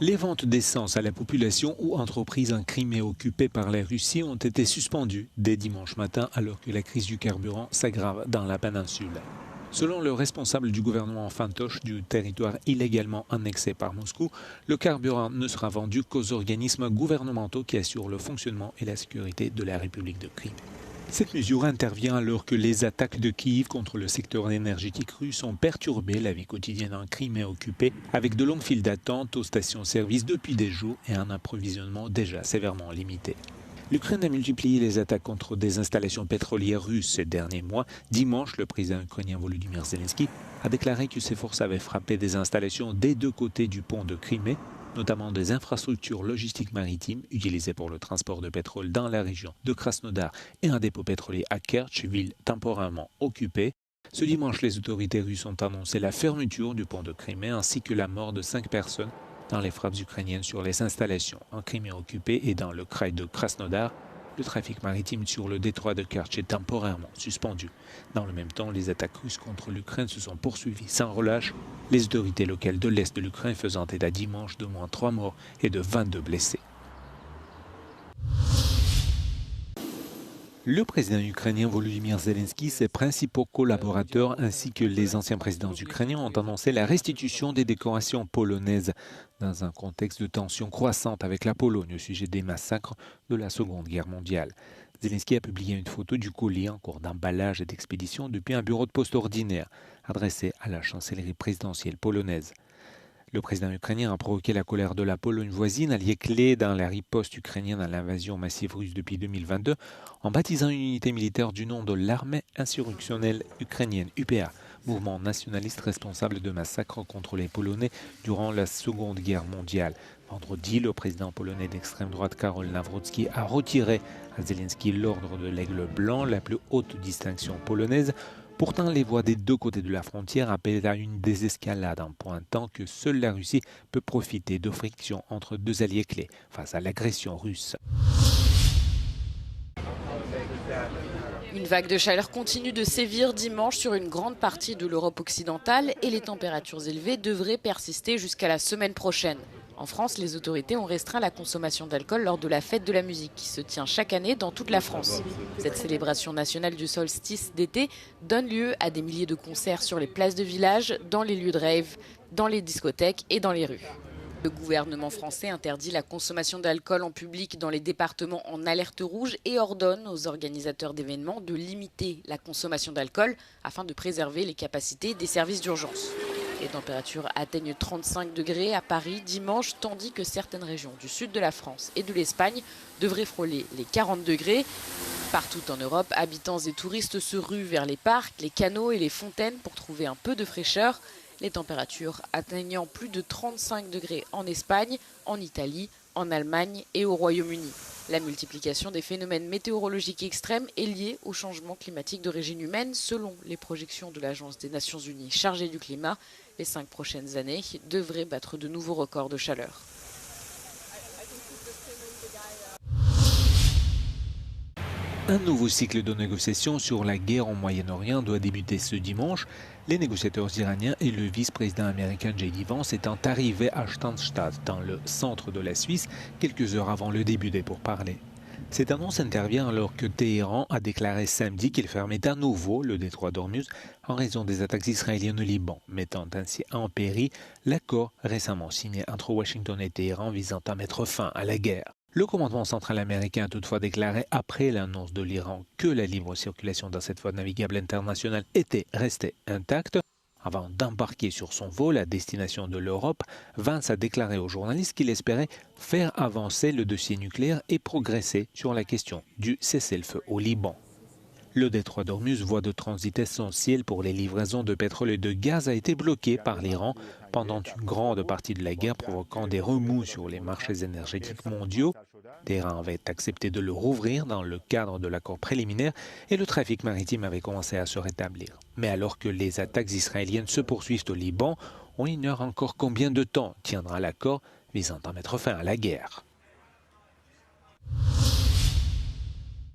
Les ventes d'essence à la population ou entreprises en Crimée occupée par la Russie ont été suspendues dès dimanche matin alors que la crise du carburant s'aggrave dans la péninsule. Selon le responsable du gouvernement fantoche du territoire illégalement annexé par Moscou, le carburant ne sera vendu qu'aux organismes gouvernementaux qui assurent le fonctionnement et la sécurité de la République de Crimée. Cette mesure intervient alors que les attaques de Kiev contre le secteur énergétique russe ont perturbé la vie quotidienne en Crimée occupée, avec de longues files d'attente aux stations-service depuis des jours et un approvisionnement déjà sévèrement limité. L'Ukraine a multiplié les attaques contre des installations pétrolières russes ces derniers mois. Dimanche, le président ukrainien Volodymyr Zelensky a déclaré que ses forces avaient frappé des installations des deux côtés du pont de Crimée, notamment des infrastructures logistiques maritimes utilisées pour le transport de pétrole dans la région de Krasnodar et un dépôt pétrolier à Kerch, ville temporairement occupée. Ce dimanche, les autorités russes ont annoncé la fermeture du pont de Crimée ainsi que la mort de 5 personnes dans les frappes ukrainiennes sur les installations en Crimée occupée et dans le kraï de Krasnodar. Le trafic maritime sur le détroit de Kerch est temporairement suspendu. Dans le même temps, les attaques russes contre l'Ukraine se sont poursuivies sans relâche, les autorités locales de l'Est de l'Ukraine faisant état dimanche de moins 3 morts et de 22 blessés. Le président ukrainien Volodymyr Zelensky, ses principaux collaborateurs ainsi que les anciens présidents ukrainiens ont annoncé la restitution des décorations polonaises dans un contexte de tension croissante avec la Pologne au sujet des massacres de la Seconde Guerre mondiale. Zelensky a publié une photo du colis en cours d'emballage et d'expédition depuis un bureau de poste ordinaire adressé à la chancellerie présidentielle polonaise. Le président ukrainien a provoqué la colère de la Pologne voisine, allié clé dans la riposte ukrainienne à l'invasion massive russe depuis 2022, en baptisant une unité militaire du nom de l'armée insurrectionnelle ukrainienne, UPA, mouvement nationaliste responsable de massacres contre les Polonais durant la Seconde Guerre mondiale. Vendredi, le président polonais d'extrême droite Karol Nawrocki a retiré à Zelensky l'ordre de l'Aigle blanc, la plus haute distinction polonaise. Pourtant, les voix des deux côtés de la frontière appellent à une désescalade en pointant que seule la Russie peut profiter de frictions entre deux alliés clés face à l'agression russe. Une vague de chaleur continue de sévir dimanche sur une grande partie de l'Europe occidentale et les températures élevées devraient persister jusqu'à la semaine prochaine. En France, les autorités ont restreint la consommation d'alcool lors de la fête de la musique qui se tient chaque année dans toute la France. Cette célébration nationale du solstice d'été donne lieu à des milliers de concerts sur les places de village, dans les lieux de rave, dans les discothèques et dans les rues. Le gouvernement français interdit la consommation d'alcool en public dans les départements en alerte rouge et ordonne aux organisateurs d'événements de limiter la consommation d'alcool afin de préserver les capacités des services d'urgence. Les températures atteignent 35 degrés à Paris dimanche, tandis que certaines régions du sud de la France et de l'Espagne devraient frôler les 40 degrés. Partout en Europe, habitants et touristes se ruent vers les parcs, les canaux et les fontaines pour trouver un peu de fraîcheur. Les températures atteignant plus de 35 degrés en Espagne, en Italie, en Allemagne et au Royaume-Uni. La multiplication des phénomènes météorologiques extrêmes est liée au changement climatique d'origine humaine. Selon les projections de l'Agence des Nations Unies chargée du climat, les 5 prochaines années devraient battre de nouveaux records de chaleur. Un nouveau cycle de négociations sur la guerre au Moyen-Orient doit débuter ce dimanche. Les négociateurs iraniens et le vice-président américain J.D. Vance étant arrivés à Stansstad, dans le centre de la Suisse, quelques heures avant le début des pourparlers. Cette annonce intervient alors que Téhéran a déclaré samedi qu'il fermait à nouveau le détroit d'Ormuz en raison des attaques israéliennes au Liban, mettant ainsi en péril l'accord récemment signé entre Washington et Téhéran visant à mettre fin à la guerre. Le commandement central américain a toutefois déclaré après l'annonce de l'Iran que la libre circulation dans cette voie navigable internationale était restée intacte. Avant d'embarquer sur son vol à destination de l'Europe, Vance a déclaré aux journalistes qu'il espérait faire avancer le dossier nucléaire et progresser sur la question du cessez-le-feu au Liban. Le détroit d'Ormuz, voie de transit essentielle pour les livraisons de pétrole et de gaz, a été bloqué par l'Iran pendant une grande partie de la guerre, provoquant des remous sur les marchés énergétiques mondiaux. Téhéran avait accepté de le rouvrir dans le cadre de l'accord préliminaire et le trafic maritime avait commencé à se rétablir. Mais alors que les attaques israéliennes se poursuivent au Liban, on ignore encore combien de temps tiendra l'accord visant à mettre fin à la guerre.